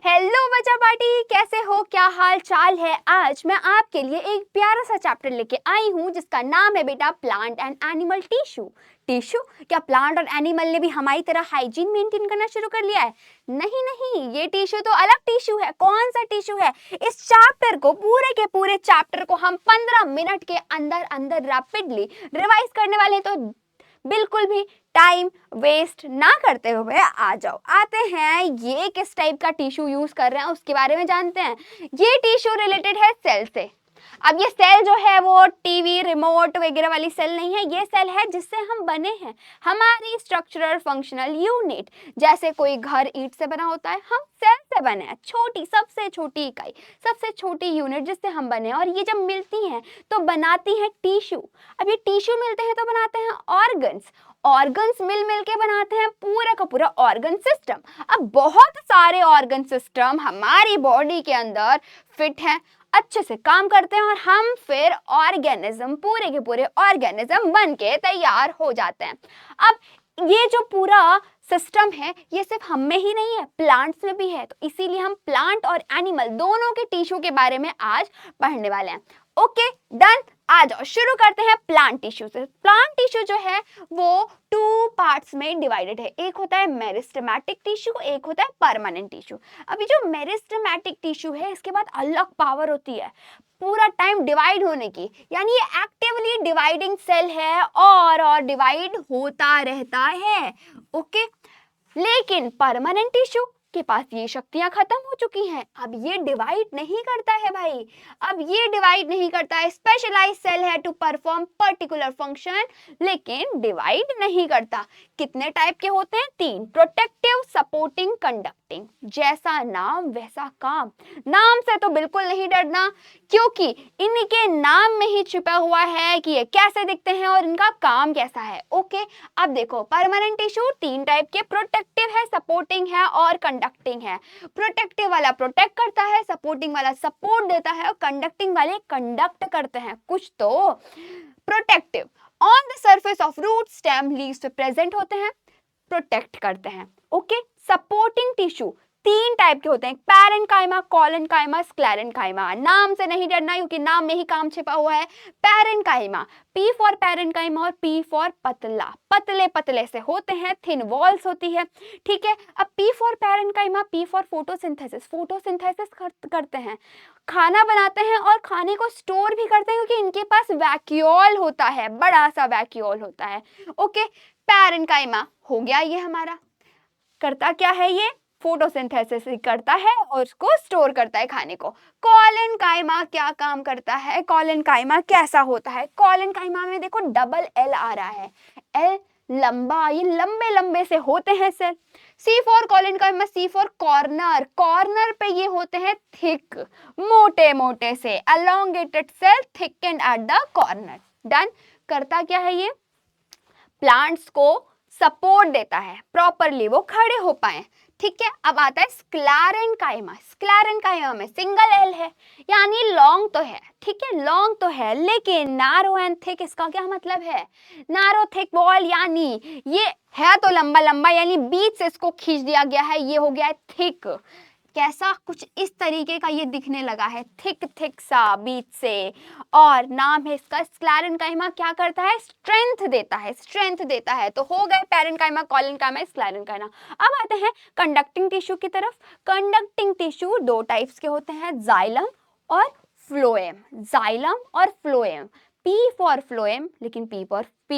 Hello बच्चा party, कैसे हो? क्या हाल चाल है? आज मैं आपके लिए एक प्यारा सा चैप्टर लेके आई हूँ जिसका नाम है बेटा plant and animal tissue. Tissue क्या प्लांट और एनिमल ने भी हमारी तरह हाइजीन मेंटेन करना शुरू कर लिया है? नहीं नहीं, ये टिश्यू तो अलग टिश्यू है। कौन सा टिश्यू है? इस चैप्टर को, पूरे के पूरे चैप्टर को हम 15 मिनट के अंदर अंदर रैपिडली रिवाइज करने वाले हैं, तो बिल्कुल भी टाइम वेस्ट ना करते हुए आ जाओ, आते हैं ये किस टाइप का टिश्यू यूज कर रहे हैं उसके बारे में जानते हैं। ये टिश्यू रिलेटेड है सेल से। अब ये सेल जो है वो टीवी रिमोट वगैरह वाली सेल नहीं है, ये सेल है जिससे हम बने हैं। हमारी स्ट्रक्चरल फंक्शनल यूनिट, जैसे कोई घर ईंट से बना होता है, हम सेल से बने हैं। छोटी, सबसे छोटी इकाई, सबसे छोटी यूनिट जिससे हम बने हैं, और ये जब मिलती हैं तो बनाती हैं टिश्यू। अब ये टिश्यू मिलते हैं तो बनाते हैं ऑर्गन्स। ऑर्गन्स मिल मिल के बनाते हैं पूरा का पूरा ऑर्गन सिस्टम। अब बहुत सारे ऑर्गन सिस्टम हमारी बॉडी के अंदर फिट हैं, अच्छे से काम करते हैं, और हम फिर ऑर्गेनिज्म, पूरे के पूरे ऑर्गेनिज्म बन के तैयार हो जाते हैं। अब ये जो पूरा सिस्टम है ये सिर्फ हम में ही नहीं है, प्लांट्स में भी है। तो इसीलिए हम प्लांट और एनिमल दोनों के टिश्यू के बारे में आज पढ़ने वाले हैं। ओके डन, आ जाओ शुरू करते हैं प्लांट टिश्यू से। प्लांट टिश्यू जो है वो 2 पार्ट्स में डिवाइडेड है। एक होता है मेरिस्टेमेटिक टिश्यू, एक होता है परमानेंट टिश्यू। अभी जो मेरिस्टेमेटिक टिश्यू है इसके बाद अलग पावर होती है पूरा टाइम डिवाइड होने की, यानी ये एक्टिवली डिवाइडिंग सेल है और डिवाइड होता रहता है। ओके, लेकिन परमानेंट टिश्यू के पास ये शक्तियां खत्म हो चुकी हैं। अब ये डिवाइड नहीं करता है भाई, अब ये डिवाइड नहीं करता है। स्पेशलाइज सेल है टू परफॉर्म पर्टिकुलर फंक्शन, लेकिन डिवाइड नहीं करता। कितने टाइप के होते हैं? 3। Protective, supporting, conducting. जैसा नाम वैसा काम। नाम से तो बिल्कुल नहीं डरना, क्योंकि इनके नाम में ही छिपा हुआ है कि ये कैसे दिखते हैं और इनका काम कैसा है। ओके, अब देखो परमानेंट टिश्यू 3 टाइप के, प्रोटेक्टिव है, सपोर्टिंग है और कंडक्टिंग है। प्रोटेक्टिव वाला प्रोटेक्ट करता है, सपोर्टिंग वाला सपोर्ट देता है, और कंडक्टिंग वाले कंडक्ट करते हैं कुछ तो। Protective on the surface of root, stem, leaves पे प्रेजेंट होते हैं, प्रोटेक्ट करते हैं। ओके, सपोर्टिंग टिश्यू 3 टाइप के होते हैं, पैरेन्काइमा, कोलेन्काइमा, स्क्लेरेन्काइमा। नाम से नहीं डरना क्योंकि नाम में ही काम छिपा हुआ है। पैरेन्काइमा, P फॉर पैरेन्काइमा और P फॉर पतला, पतले पतले से होते हैं, थिन वॉल्स होती है। ठीक है, अब P for parenchyma, P for photosynthesis, photosynthesis करते हैं, खाना बनाते हैं और खाने को स्टोर भी करते हैं, क्योंकि इनके पास वैक्यूल होता है, बड़ा सा वैक्यूल होता है। ओके, पैरेन्काइमा हो गया ये हमारा। करता क्या है? ये फोटोसिंथेसिस करता है और उसको स्टोर करता है खाने को। कोलेन्काइमा क्या काम करता है? कोलेन्काइमा कैसा होता है? कोलेन्काइमा में देखो डबल एल आ रहा है, एल लंबा, ये लंबे लंबे से होते हैं cell. C for collenchyma, C for corner, corner पे ये होते हैं थिक, मोटे मोटे से, elongated cell, thickened at the corner. Done. करता क्या है ये? प्लांट्स को सपोर्ट देता है, प्रॉपरली वो खड़े हो पाए। ठीक है, अब आता है स्क्लेरेन्काइमा। स्क्लेरेन्काइमा में सिंगल एल है, यानी लॉन्ग तो है, ठीक है लॉन्ग तो है, लेकिन नारो एंड थिक। इसका क्या मतलब है? नारो थिक वॉल, यानी ये है तो लंबा लंबा, यानी बीच से इसको खींच दिया गया है, ये हो गया है थिक। कैसा? कुछ इस तरीके का ये दिखने लगा है, थिक थिक सा बीच से, और नाम है इसका स्क्लेरेन्काइमा। क्या करता है? स्ट्रेंथ देता है, स्ट्रेंथ देता है। तो हो गए पैरेन्काइमा, कोलेन्काइमा, स्क्लेरेन्काइमा। अब आते हैं कंडक्टिंग टिश्यू की तरफ। कंडक्टिंग टिश्यू 2 टाइप्स के होते हैं, जाइलम और फ्लोएम। जाइलम और फ्लोएम, P फॉर फ्लोएम, लेकिन P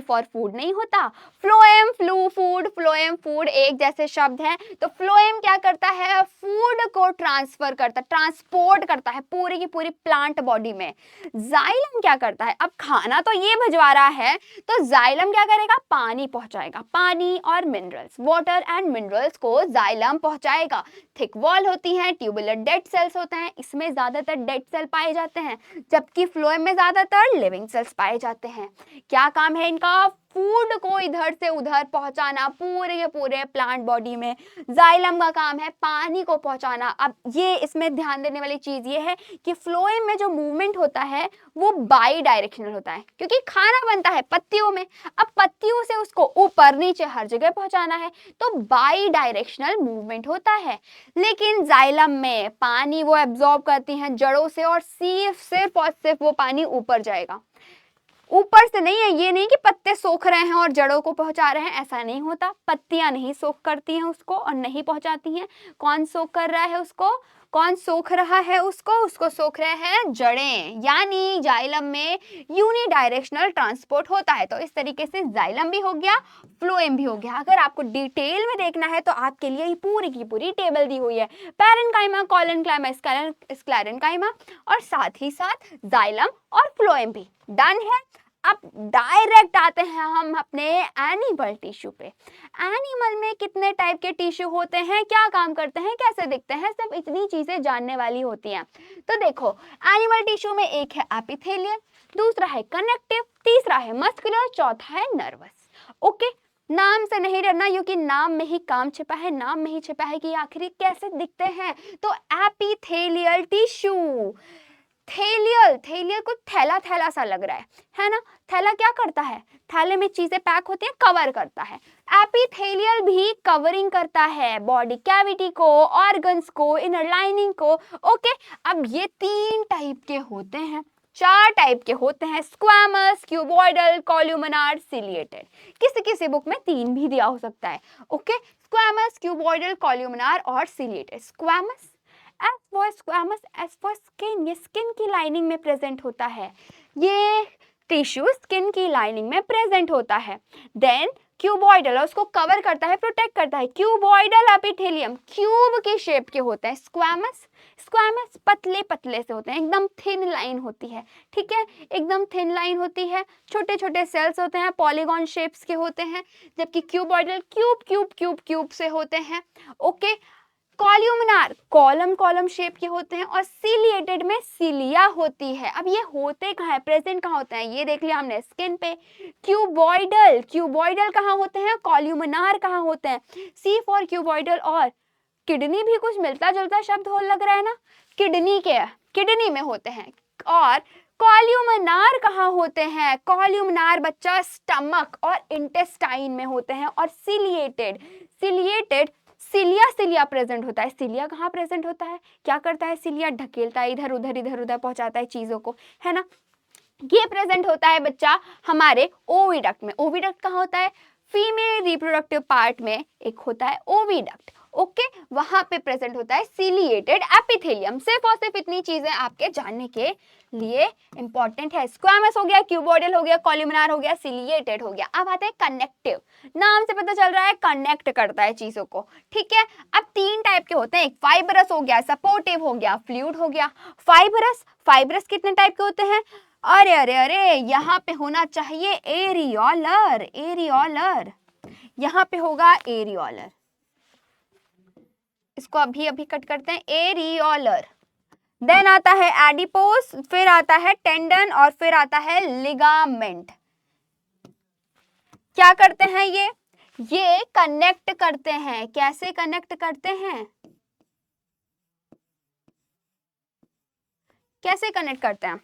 फॉर फूड नहीं होता। Phloem flu, food, phloem food, एक जैसे शब्द हैं। तो फ्लोएम क्या करता है? फूड को ट्रांसफर करता, ट्रांसपोर्ट करता है पूरी की पूरी प्लांट बॉडी में। जाइलम क्या करता है? अब खाना तो ये भिजवा रहा है, तो जाइलम क्या करेगा? पानी पहुंचाएगा, पानी और मिनरल्स, वाटर एंड मिनरल्स को जाइलम पहुंचाएगा। थिक वॉल होती है, ट्यूबुलर डेड सेल्स होते हैं, इसमें ज्यादातर डेड सेल पाए जाते हैं, जबकि फ्लोएम में ज्यादातर लिविंग सेल्स पाए जाते हैं। क्या काम है है इनका फूड को इधर से उधर पहुंचाना पूरे के पूरे प्लांट बॉडी में। जाइलम का काम है पानी को पहुंचाना। अब ये इसमें ध्यान देने वाली चीज ये है कि फ्लोएम में जो मूवमेंट होता है वो बाई डायरेक्शनल होता है, क्योंकि खाना बनता है पत्तियों में। अब पत्तियों से उसको ऊपर नीचे हर जगह पहुंचाना है, तो बाई डायरेक्शनल मूवमेंट होता है। लेकिन जाइलम में पानी वो एब्जॉर्ब करती हैं जड़ों से, और सिर्फ और सिर्फ वो पानी ऊपर जाएगा, ऊपर से नहीं है। ये नहीं कि पत्ते सोख रहे हैं और जड़ों को पहुंचा रहे हैं, ऐसा नहीं होता। पत्तियां नहीं सोख करती हैं उसको और नहीं पहुंचाती हैं। कौन सोख कर रहा है उसको, कौन सोख रहा है उसको सोख रहे हैं जड़ें। यानी जाइलम में यूनिडायरेक्शनल ट्रांसपोर्ट होता है। तो इस तरीके से जाइलम भी हो गया, फ्लोएम भी हो गया। अगर आपको डिटेल में देखना है तो आपके लिए पूरी की पूरी टेबल दी हुई है, पैरेन्काइमा, कोलेनकाइमा, स्क्लेरेन्काइमा, और साथ ही साथ जाइलम और फ्लोएम भी। डन है। अब डायरेक्ट आते हैं हम अपने एनिमल टिश्यू पे। एनिमल में कितने टाइप के टिश्यू होते हैं, क्या काम करते हैं, कैसे दिखते हैं, सब इतनी चीजें जानने वाली होती हैं। तो देखो, एनिमल टिश्यू में एक है एपिथेलियल, दूसरा है कनेक्टिव, तीसरा है मस्कुलर, चौथा है नर्वस। ओके, नाम से नहीं डरना, क्योंकि नाम में ही काम छिपा है, नाम में ही छिपा है कि आखिर कैसे दिखते हैं। तो एपिथेलियल टिश्यू, थेलियल कुछ थैला थैला सा लग रहा है ना। थैला क्या करता है, थैले में चीजें पैक होती हैं, कवर करता है। एपिथेलियल भी कवरिंग करता है बॉडी कैविटी को, ऑर्गन्स को, इनर लाइनिंग को। ओके, अब ये 3 टाइप के होते हैं, 4 टाइप के होते हैं, स्क्वैमस, क्यूबॉइडल, कॉल्यूमिनार, सिलिएटेड। किसी किसी बुक में 3 भी दिया हो सकता है। ओके, स्क्वैमस, क्यूबॉइडल, कॉल्यूमिनार और ciliated. Squamous, S for squamous, S for skin, ये स्किन की लाइनिंग में प्रेजेंट होता है। ये टिश्यू स्किन की लाइनिंग में प्रेजेंट होता है। देन क्यूबॉइडल, उसको कवर करता है, प्रोटेक्ट करता है। क्यूबॉइडल एपिथेलियम क्यूब के शेप के होते हैं। स्क्वैमस पतले पतले से होते हैं, एकदम थिन लाइन होती है। ठीक है, एकदम थिन लाइन होती है, छोटे छोटे सेल्स होते हैं, पॉलीगॉन शेप्स के होते हैं। जबकि क्यूबॉइडल क्यूब से होते हैं। ओके, कॉल्यूमिनार कॉलम शेप के होते हैं, और सिलिएटेड में सिलिया होती है। अब ये होते कहाँ है, प्रेजेंट कहाँ होते हैं, ये देख लिया हमने स्किन पे। क्यूबॉइडल कहाँ होते हैं, कॉल्यूमिनार कहाँ होते हैं। सी फॉर क्यूबॉइडल। और किडनी भी कुछ मिलता जुलता शब्द हो लग रहा है ना, किडनी में होते हैं। और कॉल्यूमिनार कहाँ होते हैं, कॉल्यूमिनार बच्चा स्टमक और इंटेस्टाइन में होते हैं। और सिलिएटेड सिलिया प्रेजेंट होता है। सिलिया कहाँ प्रेजेंट होता है, क्या करता है सिलिया, ढकेलता है इधर उधर पहुंचाता है चीजों को, है ना। ये प्रेजेंट होता है बच्चा हमारे ओविडक्ट में। ओविडक्ट कहाँ होता है, फीमेल रिप्रोडक्टिव पार्ट में एक होता है ओविडक्ट। ओके, वहां पे प्रेजेंट होता है सिलिएटेड एपिथेलियम। सिर्फ और सिर्फ इतनी चीजें आपके जानने के लिए इंपॉर्टेंट है। स्क्वैमस हो गया, क्यूबॉइडल हो गया, कॉल्यूमिनार हो गया, सिलिएटेड हो गया। अब आता है कनेक्टिव। नाम से पता चल रहा है कनेक्ट करता है चीजों को। ठीक है, अब 3 टाइप के होते हैं, एक फाइबरस हो गया, सपोर्टिव हो गया, फ्लूइड हो गया। फाइबरस कितने टाइप के होते हैं, अरे यहाँ पे होना चाहिए एरियोलर, यहाँ पे होगा एरियोलर, इसको अभी कट करते हैं, एरियोलर। देन आता है एडिपोस, फिर आता है टेंडन, और फिर आता है लिगामेंट। क्या करते हैं ये कनेक्ट करते हैं। कैसे कनेक्ट करते हैं, कैसे कनेक्ट करते हैं।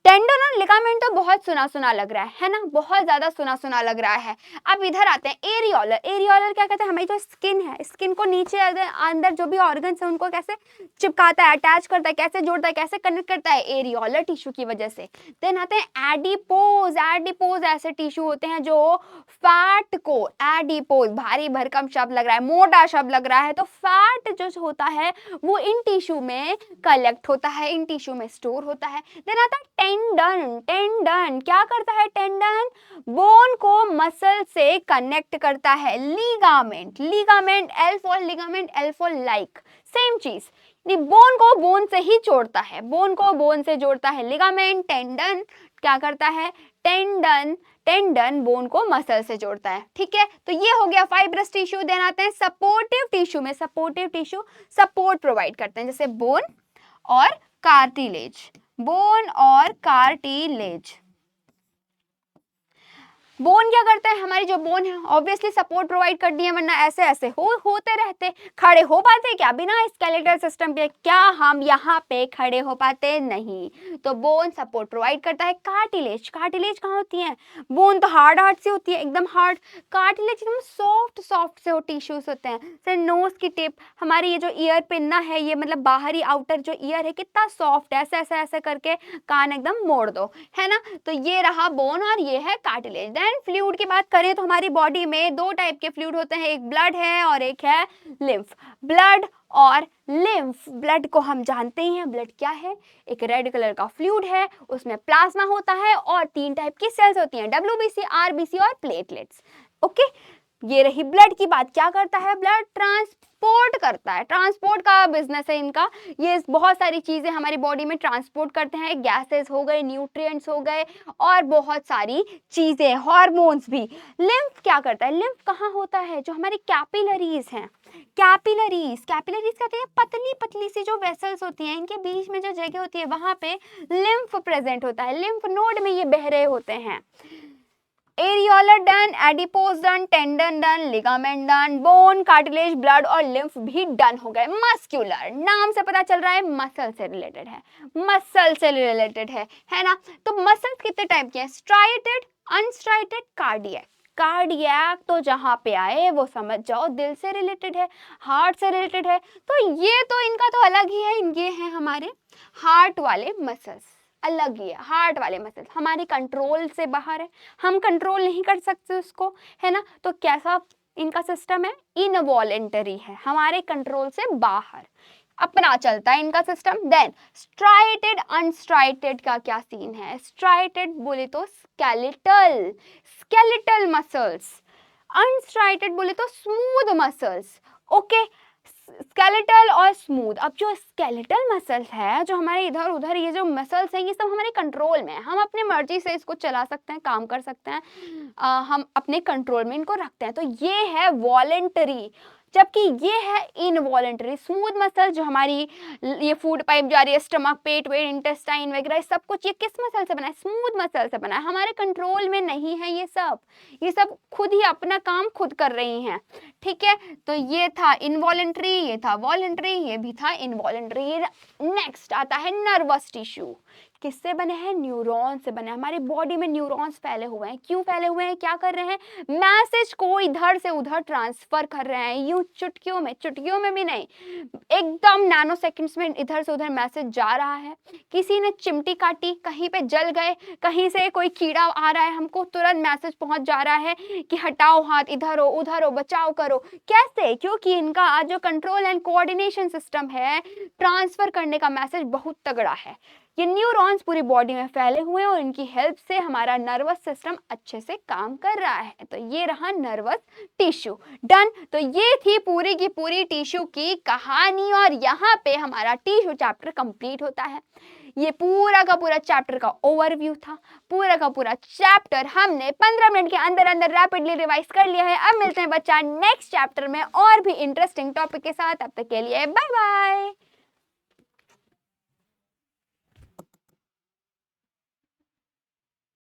टेंडन और लिगामेंट तो बहुत सुना लग रहा है ना, बहुत ज्यादा सुना लग रहा है। अब इधर आते हैं एरियोलर क्या कहते हैं, हमारी जो स्किन है, स्किन को नीचे अंदर जो भी ऑर्गन्स है उनको कैसे चिपकाता है, अटैच करता है, कैसे जोड़ता है, कैसे कनेक्ट करता है, एरियोलर टिश्यू की वजह से। देन आते हैं एडिपोज ऐसे टिश्यू होते हैं जो फैट को, एडिपोज भारी भरकम शब्द लग रहा है, मोटा शब्द लग रहा है, तो फैट जो होता है वो इन टिश्यू में कलेक्ट होता है, इन टिश्यू में स्टोर होता है। देन आता है टेंडन क्या करता है, टेंडन बोन को मसल से कनेक्ट करता है। Ligament L for ligament, L for like, same चीज, बोन को बोन से ही जोड़ता है, बोन को बोन से जोड़ता है। लिगामेंट, टेंडन क्या करता है, टेंडन बोन को मसल से जोड़ता है। ठीक है, तो ये हो गया फाइब्रस टिश्यू। देन आते हैं सपोर्टिव टिश्यू में। सपोर्टिव टिश्यू सपोर्ट प्रोवाइड करते हैं, जैसे बोन और कार्टिलेज, बोन क्या करता है, हमारी जो बोन है ऑब्वियसली सपोर्ट प्रोवाइड करती है, वरना ऐसे ऐसे होते रहते, खड़े हो पाते क्या बिना स्केलेटल सिस्टम के? क्या हम यहाँ पे खड़े हो पाते? नहीं। तो बोन सपोर्ट प्रोवाइड करता है। कार्टिलेज, कार्टिलेज कहाँ होती है? बोन तो हार्ड हार्ड से होती है, एकदम हार्ड। कार्टिलेज एकदम सॉफ्ट सॉफ्ट से टिश्यूज होते हैं। सर नोज की टिप, हमारी ये जो ईयर पिन्ना है, ये मतलब बाहरी आउटर जो ईयर है कितना सॉफ्ट है, ऐसे ऐसे ऐसे करके कान एकदम मोड़ दो, है ना। तो ये रहा बोन और ये है कार्टिलेज। देन फ्लूइड की बात करें तो हमारी बॉडी में दो टाइप के फ्लूइड होते हैं, एक ब्लड है और एक है लिम्फ। ब्लड और लिम्फ, ब्लड को हम जानते ही हैं, ब्लड क्या है? एक रेड कलर का फ्लूइड है, उसमें प्लाज्मा होता है और 3 टाइप की सेल्स होती हैं, WBC, RBC और प्लेटलेट्स। ओके, ये रही ब्लड की बात। क्या करता है ब्लड? ट्रांसपोर्ट करता है, ट्रांसपोर्ट का बिजनेस है इनका। ये बहुत सारी चीजें हमारी बॉडी में ट्रांसपोर्ट करते हैं, गैसेस हो गए, न्यूट्रिएंट्स हो गए और बहुत सारी चीजें, हार्मोन्स भी। लिम्फ क्या करता है? लिम्फ कहाँ होता है? जो हमारी कैपिलरीज हैं, कैपिलरीज, कैपिलरीज कहते हैं पतली पतली सी जो वेसल्स होती हैं, इनके बीच में जो जगह होती है वहां पे लिम्फ प्रेजेंट होता है। लिम्फ नोड में ये बह रहे होते हैं। Areolar done, adipose done, tendon done, ligament done, bone, cartilage, blood और लिम्फ भी डन हो गए। मस्क्यूलर, नाम से पता चल रहा है मसल से रिलेटेड है, मसल से रिलेटेड है ना। तो मसल्स कितने टाइप के हैं? Striated, unstriated, cardiac. कार्डियक तो जहां पे आए वो समझ जाओ दिल से रिलेटेड है, हार्ट से रिलेटेड है। तो ये तो इनका तो अलग ही है, ये हैं हमारे हार्ट वाले मसल्स, अलग ही है। हार्ट वाले मसल्स हमारे कंट्रोल से बाहर है, हम कंट्रोल नहीं कर सकते उसको, है ना। तो कैसा इनका सिस्टम है? इनवॉलेंटरी है, हमारे कंट्रोल से बाहर अपना चलता है इनका सिस्टम। देन स्ट्राइटेड, अनस्ट्राइटेड का क्या सीन है? स्ट्राइटेड बोले तो स्केलेटल, स्केलेटल मसल्स, अनस्ट्राइटेड बोले तो स्मूथ मसल्स। ओके, स्केलेटल और स्मूथ। अब जो स्केलेटल मसल्स है, जो हमारे इधर उधर ये जो मसल्स हैं, ये सब हमारे कंट्रोल में है, हम अपनी मर्जी से इसको चला सकते हैं, काम कर सकते हैं, हम अपने कंट्रोल में इनको रखते हैं। तो ये है वॉलेंटरी, जबकि ये है इनवॉलेंटरी। स्मूथ मसल जो हमारी ये फूड पाइप जा रही है, स्टमक, पेट वेट, इंटेस्टाइन वगैरह सब कुछ, ये किस मसल से बना है? स्मूथ मसल से बना है, हमारे कंट्रोल में नहीं है ये सब खुद ही अपना काम खुद कर रही हैं, ठीक है। तो ये था इनवॉलेंटरी, ये था वॉलेंटरी, ये भी था इनवॉलेंटरी। नेक्स्ट आता है नर्वस टिश्यू। किससे बने हैं? न्यूरॉन से बने हैं। हमारी बॉडी में न्यूरॉन्स फैले हुए हैं। क्यों फैले हुए हैं? क्या कर रहे हैं? मैसेज को इधर से उधर ट्रांसफर कर रहे हैं, यूं चुटकियों में भी नहीं, एकदम नैनो सेकंड्स में इधर से उधर मैसेज जा रहा है। किसी ने चिमटी काटी, कहीं पे जल गए, कहीं से कोई कीड़ा आ रहा है, हमको तुरंत मैसेज पहुंच जा रहा है कि हटाओ हाथ, इधर हो उधर हो, बचाव करो। कैसे? क्योंकि इनका आज जो कंट्रोल एंड कोऑर्डिनेशन सिस्टम है, ट्रांसफर करने का मैसेज बहुत तगड़ा है। ये न्यूरॉन्स पूरी बॉडी में फैले हुए हैं और इनकी हेल्प से हमारा नर्वस सिस्टम अच्छे से काम कर रहा है। तो ये रहा नर्वस टिश्यू। डन। तो ये थी पूरी की पूरी टिश्यू की कहानी और यहाँ पे हमारा टिश्यू चैप्टर कंप्लीट होता है। ये पूरा का पूरा चैप्टर का ओवरव्यू था। पूरा का पूरा चैप्टर हमने 15 मिनट के अंदर अंदर रैपिडली रिवाइज कर लिया है। अब मिलते हैं बच्चा नेक्स्ट चैप्टर में और भी इंटरेस्टिंग टॉपिक के साथ। तब तक के लिए बाय बाय।